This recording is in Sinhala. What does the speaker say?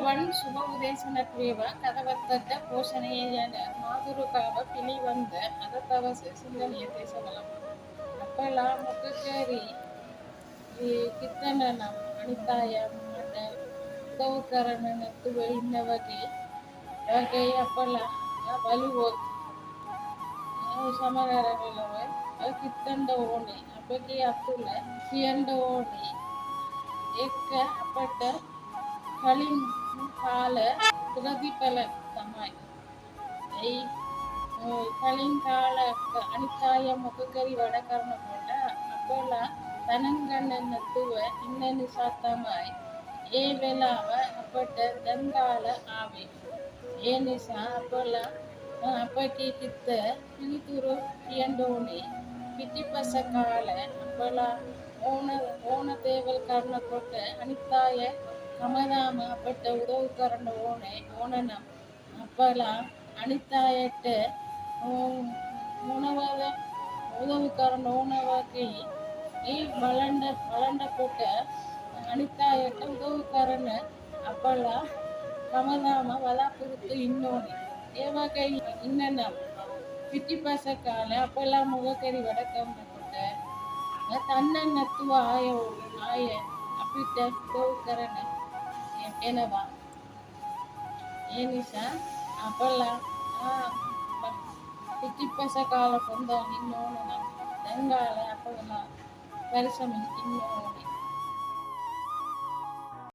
වන් සුබ උදේසනක් වේවා කදවත්තට පෝෂණයේ යන මාදුරුකාව පිළිබඳ අද දවසේ සිංහලයේ දේශබලම් අපලා මොකකරි කිත්තනනම් අනිත් අය මට උදව් කරන්න නැතුව ඉන්න වගේ අපලා බලුවොත් සමහර වෙලාවට කිත්තන්න ඕනේ අපගේ අතුල කියන්න ඕනේ ඒක අපට කලින් කාල ප්‍රතිඵල තමයි. ඒ කලින් කාල අනිත් අය මොකකරි වැඩ කරනකොට අපලා ගණන් ගන්න නැතුව ඉන්න නිසා තමයි ඒ වෙලාව අපට දැන් කාල ආවේ. ඒ නිසා අපලා අපගේ කිත්ත පිළිතුරු කියන්න ඕනේ. පිටිපස්ස කාලේ අපලා ඕන දේවල් කරනකොට අනිත් අය හැමදාම අපට උදව් කරන්න ඕන නම් අපලා අනිත් අයට මොනවද උදව් කරන්න ඕන වගේ ඒ බලනකොට අනිත් අයට උදව් කරන අපලා හැමදාම බලාපොරොත්තු ඉන්න ඕනේ. ඒ වගේ ඉන්න නම් පිටිපස්ස කාලේ අපලා මොකකරි වැඩ කරනකොට තන්න නැතුව ආය අපිට උදව් කරන එනවා. ඒ නිසා අපලා පිටිපස්ස කාල පොන්දා ඉන්න ඕන නම් දැන් කාලේ අපලා පරිස්සමින් ඉන්න ඕනේ.